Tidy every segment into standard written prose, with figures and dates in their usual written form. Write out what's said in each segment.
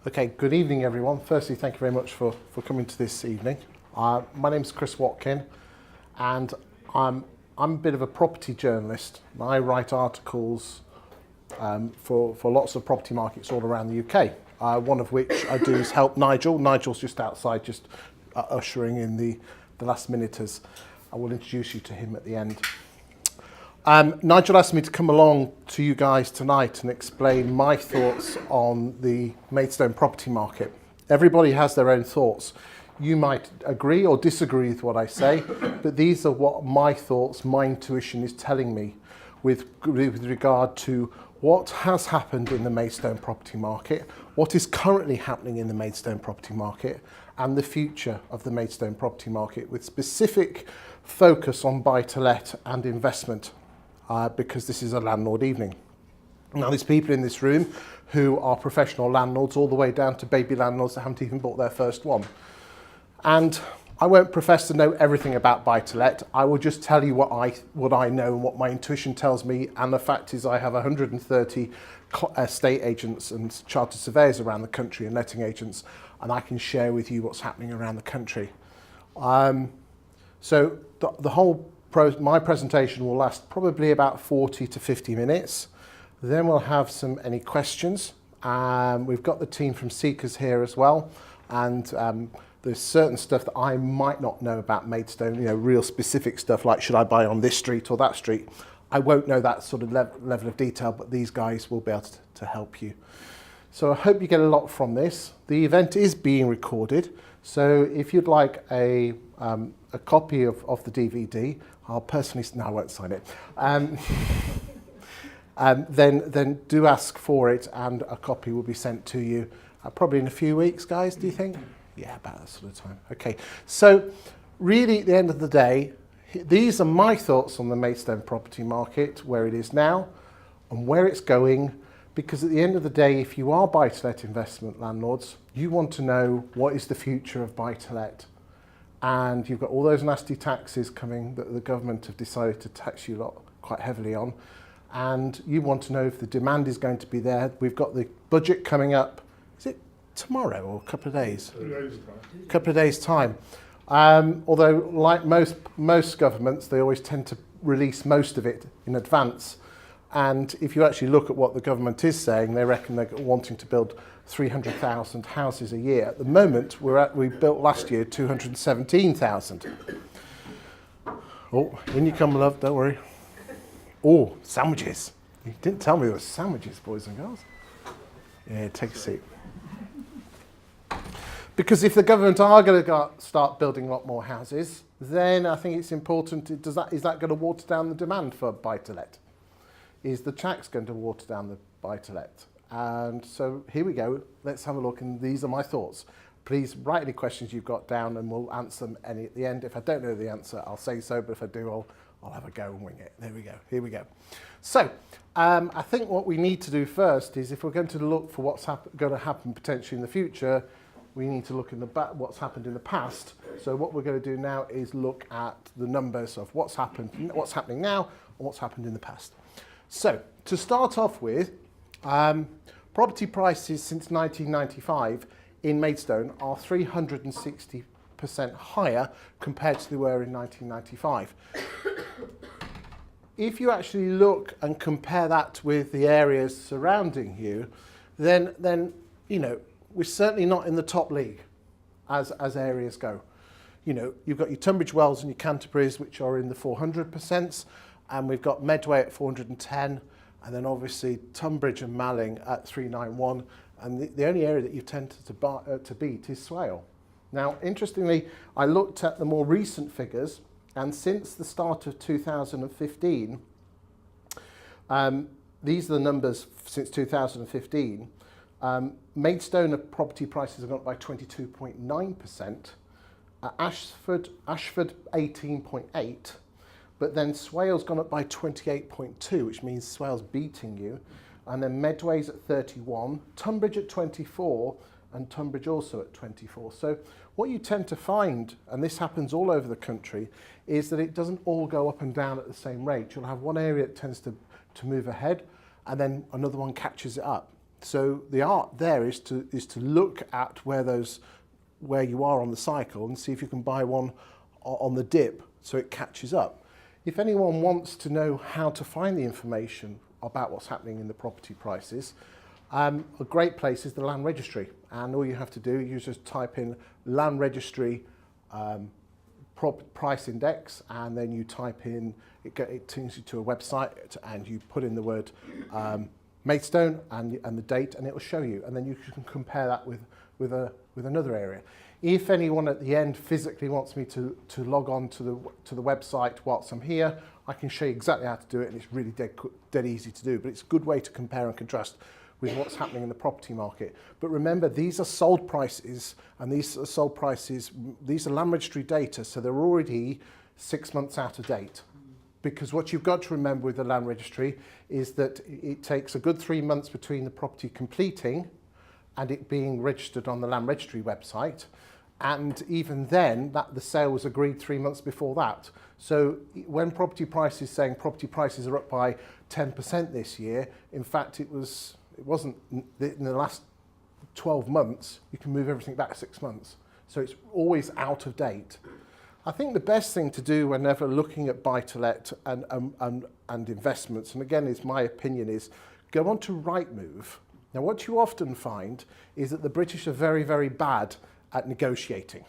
Okay, good evening everyone. Firstly, thank you very much for coming to this evening. My name's Chris Watkin and I'm a bit of a property journalist. I write articles for lots of property markets all around the UK. One of which I do is help Nigel. Nigel's just outside, just ushering in the last minuters. I will introduce you to him at the end. Nigel asked me to come along to you guys tonight and explain my thoughts on the Maidstone property market. Everybody has their own thoughts. You might agree or disagree with what I say, but these are what my thoughts, my intuition is telling me with regard to what has happened in the Maidstone property market, what is currently happening in the Maidstone property market, and the future of the Maidstone property market with specific focus on buy-to-let and investment. Because this is a landlord evening. Now there's people in this room who are professional landlords all the way down to baby landlords that haven't even bought their first one. And I won't profess to know everything about buy-to-let. I will just tell you what I know and what my intuition tells me, and the fact is I have 130 estate agents and chartered surveyors around the country and letting agents, and I can share with you what's happening around the country. So my presentation will last probably about 40 to 50 minutes. Then we'll have any questions. We've got the team from Seekers here as well. And there's certain stuff that I might not know about Maidstone, real specific stuff like should I buy on this street or that street. I won't know that sort of level of detail, but these guys will be able to help you. So I hope you get a lot from this. The event is being recorded. So if you'd like a copy of the DVD, I'll personally, no, I won't sign it. Then do ask for it, and a copy will be sent to you probably in a few weeks, guys, do you think? Yeah, about that sort of time. Okay, so really at the end of the day, these are my thoughts on the Maidstone property market, where it is now and where it's going, because at the end of the day, if you are buy-to-let investment landlords, you want to know what is the future of buy-to-let. And you've got all those nasty taxes coming that the government have decided to tax you lot quite heavily on. And you want to know if the demand is going to be there. We've got the budget coming up. Is it tomorrow or a couple of days? A couple of days' time. Although, like most governments, they always tend to release most of it in advance. And if you actually look at what the government is saying, they reckon they're wanting to build 300,000 houses a year. At the moment, we built last year 217,000. Oh, in you come, love, don't worry. Oh, sandwiches. You didn't tell me there were sandwiches, boys and girls. Yeah, take a seat. Because if the government are going to start building a lot more houses, then I think it's important, is that going to water down the demand for buy-to-let? Is the tax going to water down the buy-to-let? And so here we go, let's have a look, and these are my thoughts. Please write any questions you've got down and we'll answer them at the end. If I don't know the answer, I'll say so, but if I do, I'll have a go and wing it. There we go, here we go. So, I think what we need to do first is, if we're going to look for what's going to happen potentially in the future, we need to look in the back what's happened in the past. So what we're going to do now is look at the numbers of what's happening now and what's happened in the past. So, to start off with, property prices since 1995 in Maidstone are 360% higher compared to they were in 1995. If you actually look and compare that with the areas surrounding you, then we're certainly not in the top league as areas go. You've got your Tunbridge Wells and your Canterburys, which are in the 400%, and we've got Medway at 410, and then obviously Tunbridge and Malling at 391, and the only area that you tend to beat is Swale. Now, interestingly, I looked at the more recent figures, and since the start of 2015, these are the numbers since 2015. Maidstone property prices have gone up by 22.9%, Ashford 18.8%, but then Swale's gone up by 28.2%, which means Swale's beating you, and then Medway's at 31%, Tunbridge at 24%, and Tunbridge also at 24%. So what you tend to find, and this happens all over the country, is that it doesn't all go up and down at the same rate. You'll have one area that tends to move ahead, and then another one catches it up. So the art there is to look at where you are on the cycle and see if you can buy one on the dip so it catches up. If anyone wants to know how to find the information about what's happening in the property prices, a great place is the land registry, and all you have to do is just type in land registry price index, and then you type in, it takes you to a website, and you put in the word Maidstone and the date, and it will show you, and then you can compare that with another area. If anyone at the end physically wants me to log on to the website whilst I'm here, I can show you exactly how to do it, and it's really dead easy to do, but it's a good way to compare and contrast with what's happening in the property market. But remember, these are sold prices, and these are sold prices, these are land registry data, so they're already 6 months out of date. Because what you've got to remember with the land registry is that it takes a good 3 months between the property completing and it being registered on the land registry website. And even then, the sale was agreed 3 months before that. So when property prices saying property prices are up by 10% this year, in fact, it wasn't in the last 12 months. You can move everything back 6 months. So it's always out of date. I think the best thing to do whenever looking at buy-to-let and investments, and again, is my opinion, is go on to Rightmove. Now, what you often find is that the British are very, very bad at negotiating.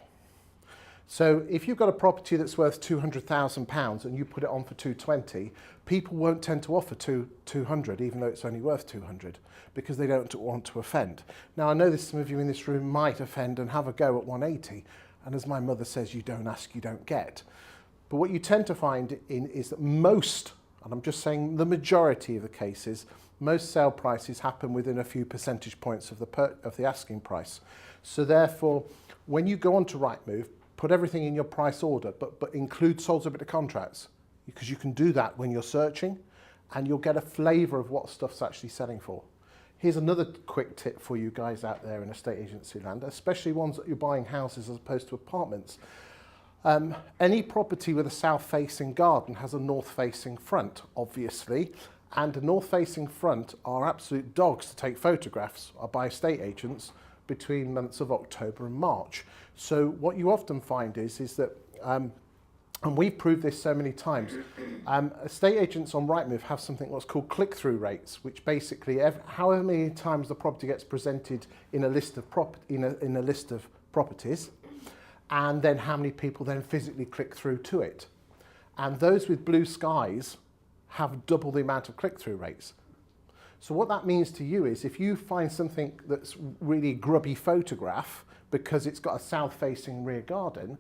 So if you've got a property that's worth £200,000 and you put it on for 220, people won't tend to offer 200, even though it's only worth 200, because they don't want to offend. Now, I know that some of you in this room might offend and have a go at 180. And as my mother says, you don't ask, you don't get. But what you tend to find is that most, and I'm just saying the majority of the cases, most sale prices happen within a few percentage points of the asking price. So therefore, when you go on to Rightmove, put everything in your price order, but include sold subject to contracts, because you can do that when you're searching, and you'll get a flavour of what stuff's actually selling for. Here's another quick tip for you guys out there in estate agency land, especially ones that you're buying houses as opposed to apartments. Any property with a south-facing garden has a north-facing front, obviously, and a north-facing front are absolute dogs to take photographs by estate agents between months of October and March. So what you often find is that and we've proved this so many times. Estate agents on Rightmove have something what's called click-through rates, which basically, however many times the property gets presented in a list of properties, and then how many people then physically click through to it. And those with blue skies have double the amount of click-through rates. So what that means to you is if you find something that's really grubby photograph because it's got a south-facing rear garden,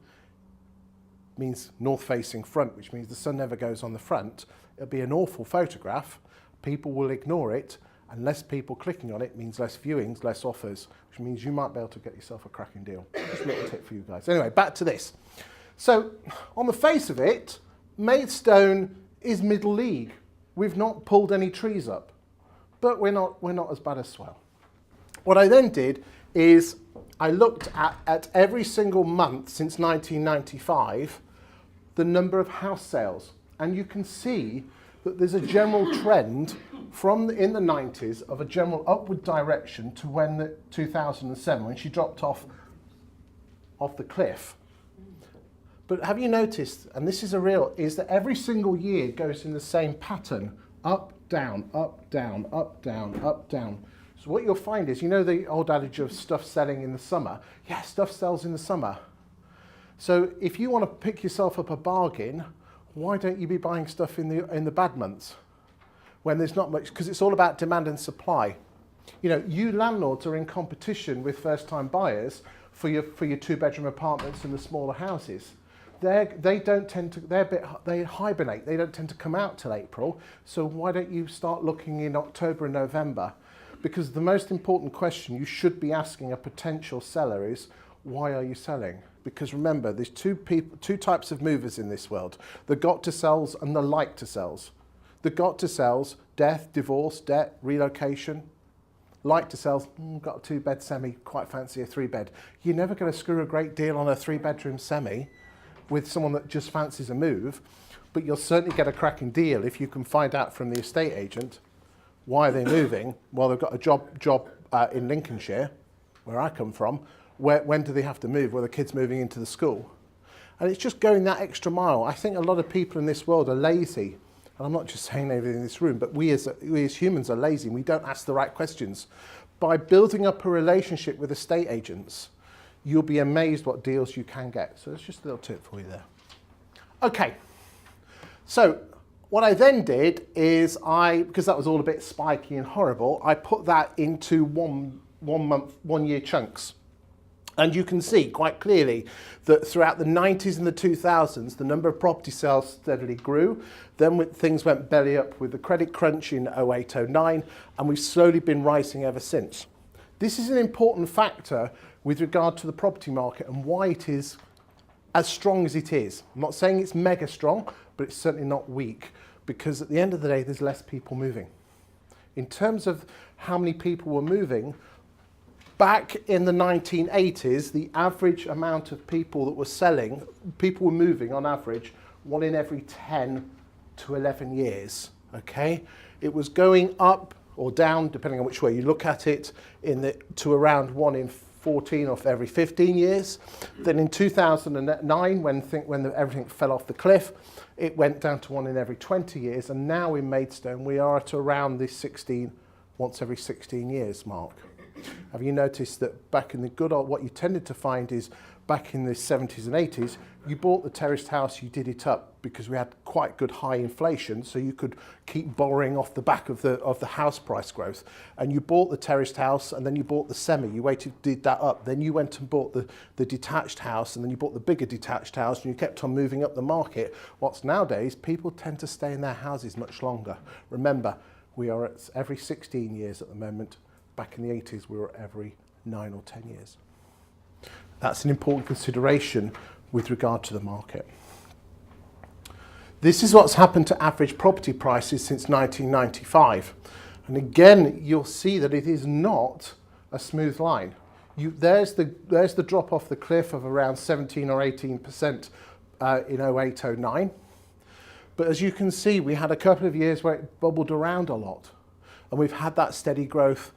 means north-facing front, which means the sun never goes on the front, it'll be an awful photograph, people will ignore it, and less people clicking on it means less viewings, less offers, which means you might be able to get yourself a cracking deal. Just a little tip for you guys. Anyway, back to this. So, on the face of it, Maidstone is middle league. We've not pulled any trees up, but we're not as bad as Swell. What I then did is I looked at every single month since 1995, the number of house sales. And you can see that there's a general trend in the 90s of a general upward direction to when 2007, when she dropped off the cliff. But have you noticed, and this is is that every single year goes in the same pattern, up, down, up, down, up, down, up, down. So what you'll find is, you know the old adage of stuff selling in the summer? Yeah, stuff sells in the summer. So if you want to pick yourself up a bargain, why don't you be buying stuff in the bad months when there's not much? Because it's all about demand and supply. You know, you landlords are in competition with first-time buyers for your two-bedroom apartments and the smaller houses. They hibernate. They don't tend to come out till April. So why don't you start looking in October and November? Because the most important question you should be asking a potential seller is, why are you selling? Because remember, there's two types of movers in this world: the got to sells and the like to sells. The got to sells, death, divorce, debt, relocation. Like to sells, got a 2-bed semi, quite fancy a 3-bed. You're never going to screw a great deal on a 3-bedroom semi with someone that just fancies a move, but you'll certainly get a cracking deal if you can find out from the estate agent Why are they moving? Well, they've got a job in Lincolnshire, where I come from. When do they have to move? Well, the kids moving into the school. And it's just going that extra mile. I think a lot of people in this world are lazy. And I'm not just saying everything in this room, but we as humans are lazy. We don't ask the right questions. By building up a relationship with estate agents, you'll be amazed what deals you can get. So that's just a little tip for you there. Okay, so what I then did is because that was all a bit spiky and horrible, I put that into 1 month, 1 year chunks. And you can see quite clearly that throughout the 90s and the 2000s, the number of property sales steadily grew. Then things went belly up with the credit crunch in 08, 09, and we've slowly been rising ever since. This is an important factor with regard to the property market and why it is as strong as it is. I'm not saying it's mega strong, but it's certainly not weak, because at the end of the day, there's less people moving. In terms of how many people were moving, back in the 1980s, the average amount of people that were selling, people were moving on average 1 in every 10 to 11 years, okay? It was going up or down, depending on which way you look at it, to around 1 in 14 or every 15 years. Then in 2009, when everything fell off the cliff, it went down to 1 in every 20 years. And now in Maidstone, we are at around the once every 16 years mark. Have you noticed that back in the good old, what you tended to find is back in the 70s and 80s, you bought the terraced house, you did it up because we had quite good high inflation, so you could keep borrowing off the back of the house price growth. And you bought the terraced house, and then you bought the semi. You did that up. Then you went and bought the detached house, and then you bought the bigger detached house, and you kept on moving up the market. What's nowadays, people tend to stay in their houses much longer. Remember, we are at every 16 years at the moment. Back in the 80s, we were every 9 or 10 years. That's an important consideration with regard to the market. This is what's happened to average property prices since 1995. And again, you'll see that it is not a smooth line. There's the drop off the cliff of around 17 or 18% in 08, 09. But as you can see, we had a couple of years where it bubbled around a lot. And we've had that steady growth,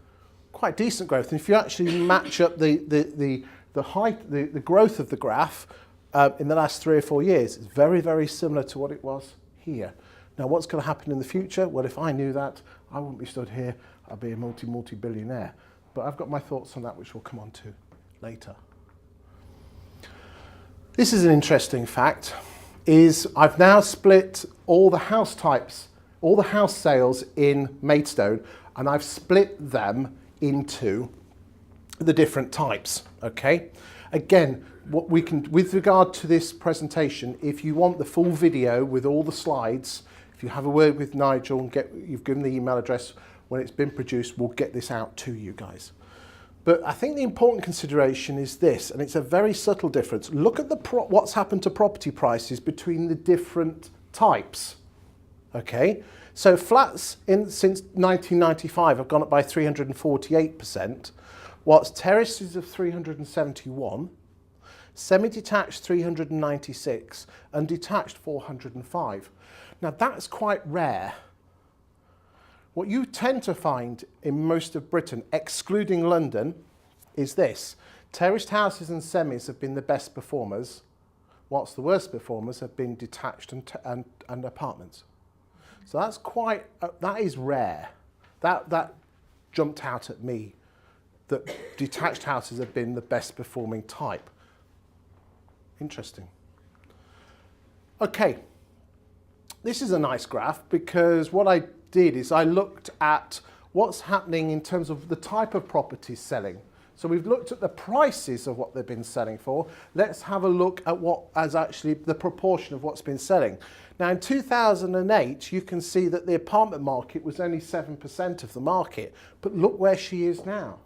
quite decent growth. And if you actually match up the growth of the graph in the last 3 or 4 years, it's very, very similar to what it was here. Now, what's going to happen in the future? Well, if I knew that, I wouldn't be stood here. I'd be a multi-billionaire. But I've got my thoughts on that, which we'll come on to later. This is an interesting fact, is I've now split all the house types, all the house sales in Maidstone, and I've split them into the different types, okay? Again, what we can, with regard to this presentation, if you want the full video with all the slides, if you have a word with Nigel and you've given the email address, when it's been produced, we'll get this out to you guys. But I think the important consideration is this, and it's a very subtle difference. Look at what's happened to property prices between the different types, okay? So flats since 1995 have gone up by 348%, whilst terraces of 371, semi-detached 396, and detached 405. Now that's quite rare. What you tend to find in most of Britain, excluding London, is this. Terraced houses and semis have been the best performers, whilst the worst performers have been detached and apartments. So that's that is rare. That jumped out at me, that detached houses have been the best performing type. Interesting. Okay, this is a nice graph because what I did is I looked at what's happening in terms of the type of properties selling. So we've looked at the prices of what they've been selling for. Let's have a look at what as actually the proportion of what's been selling. Now in 2008, you can see that the apartment market was only 7% of the market, but look where she is now.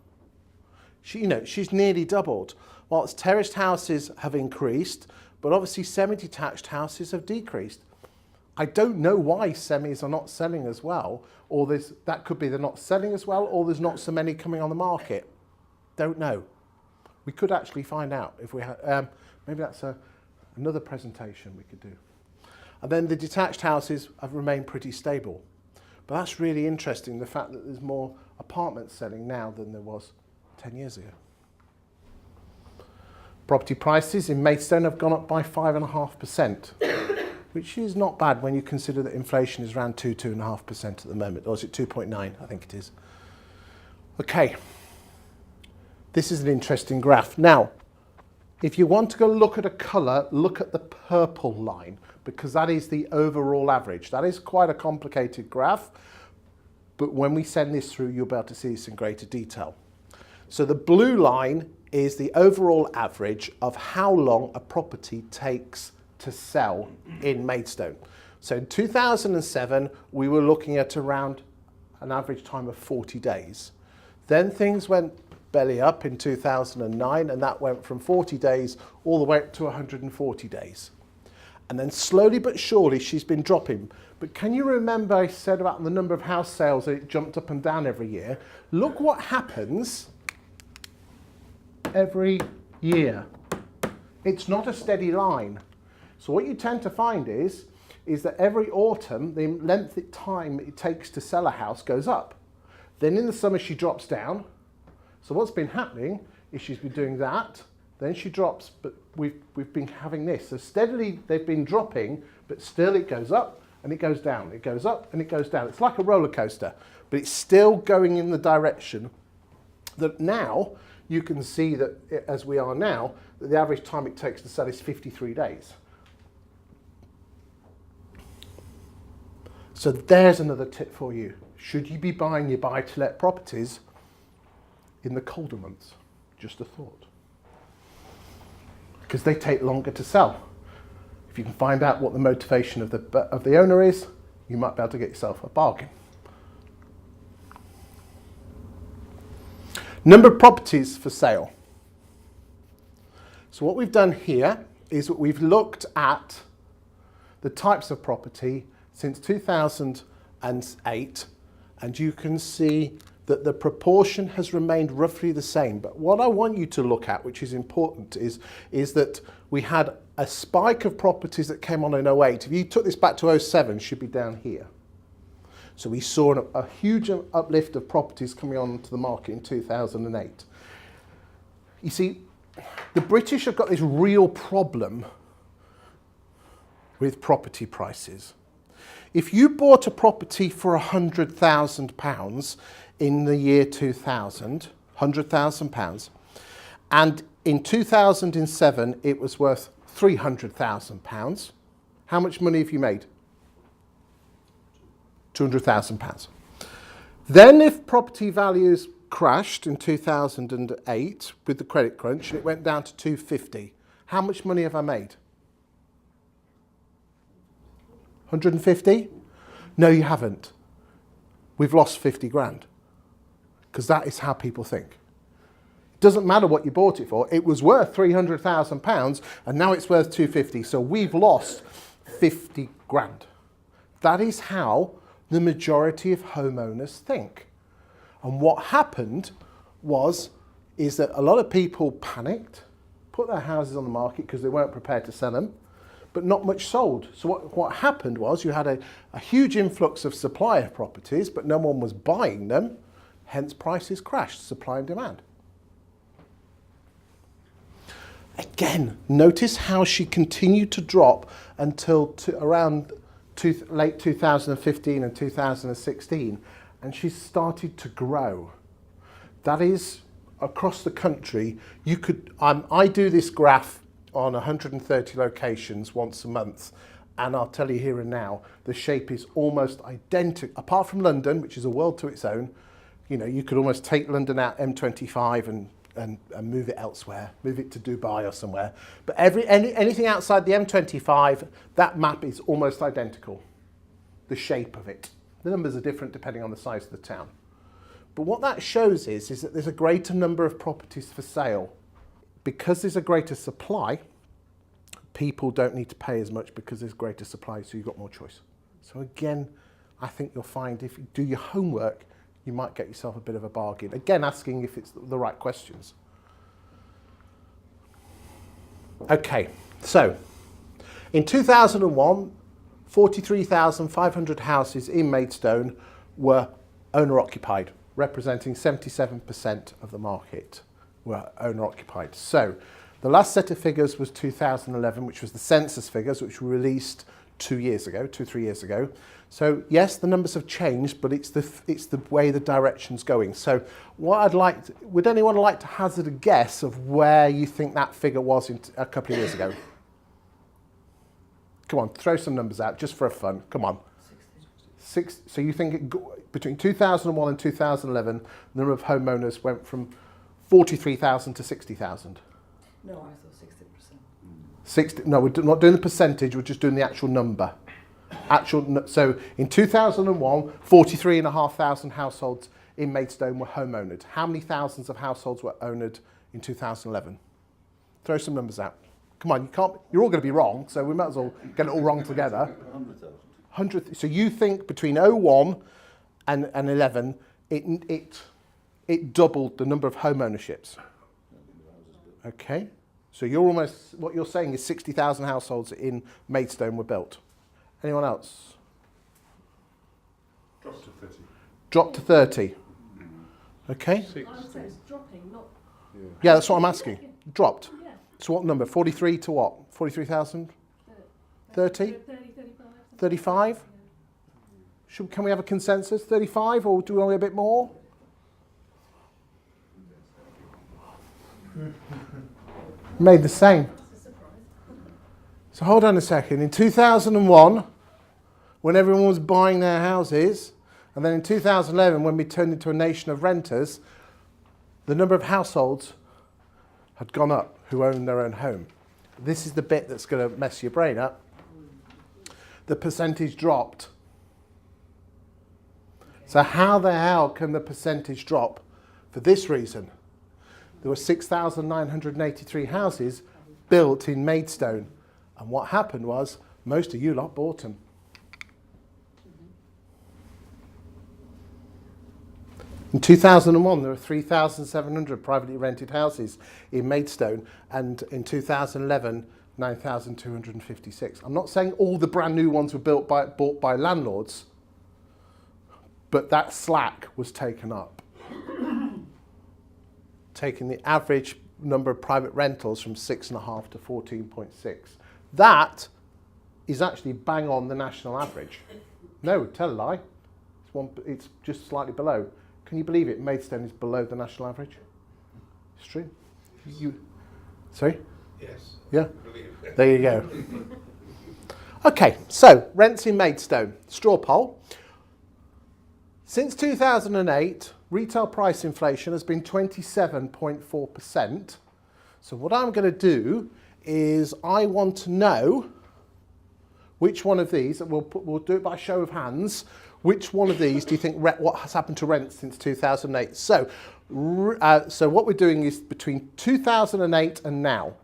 She's nearly doubled. Whilst terraced houses have increased, but obviously semi-detached houses have decreased. I don't know why semis are not selling as well, or that could be they're not selling as well, or there's not so many coming on the market. Don't know. We could actually find out if we had, maybe that's another presentation we could do. And then the detached houses have remained pretty stable. But that's really interesting, the fact that there's more apartments selling now than there was 10 years ago. Property prices in Maidstone have gone up by 5.5%, which is not bad when you consider that inflation is around 2.5% at the moment. Or is it 2.9? I think it is. Okay, this is an interesting graph. Now, if you want to go look at a colour, look at the purple line, because that is the overall average. That is quite a complicated graph, but when we send this through, you'll be able to see this in greater detail. So the blue line is the overall average of how long a property takes to sell in Maidstone. So in 2007, we were looking at around an average time of 40 days. Then things went belly up in 2009, and that went from 40 days all the way up to 140 days. And then slowly but surely she's been dropping. But can you remember I said about the number of house sales that it jumped up and down every year? Look what happens every year. It's not a steady line. So what you tend to find is that every autumn, the length of time it takes to sell a house goes up. Then in the summer she drops down. So what's been happening is she's been doing that, then she drops, but we've been having this. So steadily they've been dropping, but still it goes up and it goes down. It goes up and it goes down. It's like a roller coaster, but it's still going in the direction that now you can see that, as we are now, that the average time it takes to sell is 53 days. So there's another tip for you. Should you be buying your buy-to-let properties in the colder months? Just a thought. Because they take longer to sell. If you can find out what the motivation of the owner is, you might be able to get yourself a bargain. Number of properties for sale. So what we've done here is that we've looked at the types of property since 2008, and you can see that the proportion has remained roughly the same. But what I want you to look at, which is important, is that we had a spike of properties that came on in 08. If you took this back to 07, it should be down here. So we saw a huge uplift of properties coming onto the market in 2008. You see, the British have got this real problem with property prices. If you bought a property for £100,000 in the year 2000, £100,000, and in 2007 it was worth £300,000, how much money have you made? £200,000. Then if property values crashed in 2008 with the credit crunch and it went down to 250, how much money have I made? 150? No, you haven't. We've lost 50 grand. Because that is how people think. It doesn't matter what you bought it for. It was worth £300,000 and now it's worth 250. So we've lost 50 grand. That is how the majority of homeowners think. And what happened is that a lot of people panicked, put their houses on the market because they weren't prepared to sell them, but not much sold. So what happened was you had a huge influx of supply of properties, but no one was buying them, hence prices crashed, supply and demand. Again, notice how she continued to drop until around late 2015 and 2016, and she started to grow. That is, across the country, you could, I do this graph on 130 locations once a month, and I'll tell you here and now, the shape is almost identical. Apart from London, which is a world to its own, you know, you could almost take London out M25 and move it elsewhere, move it to Dubai or somewhere. But anything outside the M25, that map is almost identical, the shape of it. The numbers are different depending on the size of the town. But what that shows is that there's a greater number of properties for sale. Because there's a greater supply, people don't need to pay as much because there's greater supply, so you've got more choice. So again, I think you'll find if you do your homework, you might get yourself a bit of a bargain. Again, asking if it's the right questions. Okay, so in 2001, 43,500 houses in Maidstone were owner-occupied, representing 77% of the market were owner-occupied. So the last set of figures was 2011, which was the census figures, which were released 3 years ago. So yes, the numbers have changed, but it's the way the direction's going. So would anyone like to hazard a guess of where you think that figure was a couple of years ago? Come on, throw some numbers out just for fun. Come on. So you think between 2001 and 2011, the number of homeowners went from 43,000 to 60,000? No, I thought 60%. 60? No, we're not doing the percentage, we're just doing the actual number. So in 2001, 43,500 households in Maidstone were home-owned. How many thousands of households were owned in 2011? Throw some numbers out. Come on, you're all going to be wrong, so we might as well get it all wrong together. 100,000. So you think between 01 and 11, it doubled the number of home ownerships. Okay, so what you're saying is 60,000 households in Maidstone were built. Anyone else? Dropped to 30. Dropped to 30. Okay. I would say it's dropping, not... Yeah, that's what I'm asking. Dropped. Yeah. So what number? 43 to what? 43,000? 30? 35? Can we have a consensus? 35, or do we want a bit more? Made the same. So hold on a second. In 2001, when everyone was buying their houses, and then in 2011, when we turned into a nation of renters, the number of households had gone up who owned their own home. This is the bit that's going to mess your brain up. The percentage dropped. So how the hell can the percentage drop? For this reason. There were 6,983 houses built in Maidstone. And what happened was, most of you lot bought them. In 2001, there were 3,700 privately rented houses in Maidstone, and in 2011, 9,256. I'm not saying all the brand new ones were bought by landlords, but that slack was taken up, taking the average number of private rentals from 6.5 to 14.6. That is actually bang on the national average. No, tell a lie. It's just slightly below. Can you believe it? Maidstone is below the national average. It's true. Sorry? Yes. Yeah? There you go. Okay, so rents in Maidstone. Straw poll. Since 2008, retail price inflation has been 27.4%. So what I'm going to do is I want to know which one of these, and we'll do it by show of hands, which one of these do you think, what has happened to rents since 2008? So what we're doing is between 2008 and now,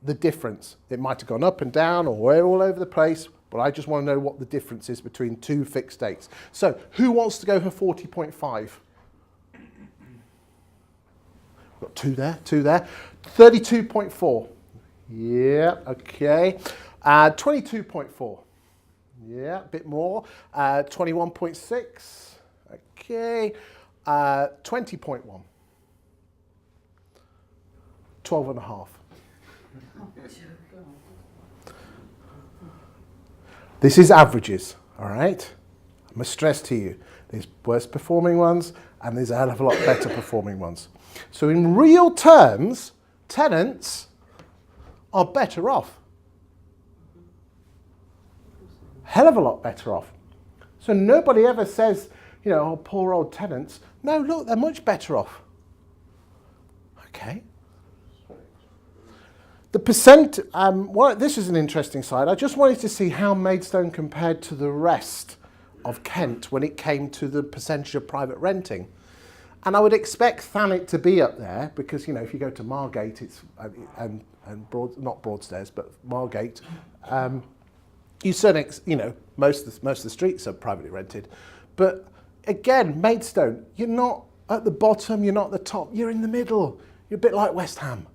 the difference. It might have gone up and down, or we're all over the place, but I just want to know what the difference is between two fixed dates. So who wants to go for 40.5? Got two there. 32.4. Yeah, okay. 22.4. Yeah, a bit more. 21.6. Okay. 20.1. 12.5. This is averages, all right? I must stress to you, there's worse performing ones and there's a hell of a lot better performing ones. So in real terms, tenants are better off. Hell of a lot better off. So nobody ever says, you know, oh, poor old tenants. No, look, they're much better off. Okay. The percent, well, this is an interesting slide. I just wanted to see how Maidstone compared to the rest of Kent when it came to the percentage of private renting. And I would expect Thanet to be up there because, you know, if you go to Margate, it's, not Broadstairs, but Margate, you certainly, you know, most of the streets are privately rented. But again, Maidstone, you're not at the bottom, you're not at the top, you're in the middle. You're a bit like West Ham.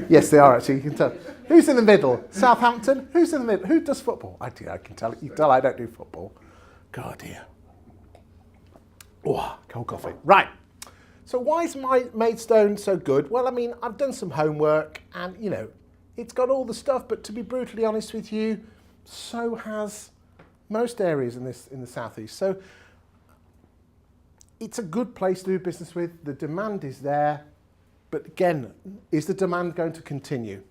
Yes, they are actually, you can tell. Who's in the middle? Southampton? Who's in the middle? Who does football? I can tell. You can tell I don't do football. God, dear. Oh, cold coffee. Right. So why is my Maidstone so good? Well, I mean, I've done some homework and, you know, it's got all the stuff, but to be brutally honest with you, so has most areas in the southeast. So it's a good place to do business with. The demand is there. But again, is the demand going to continue?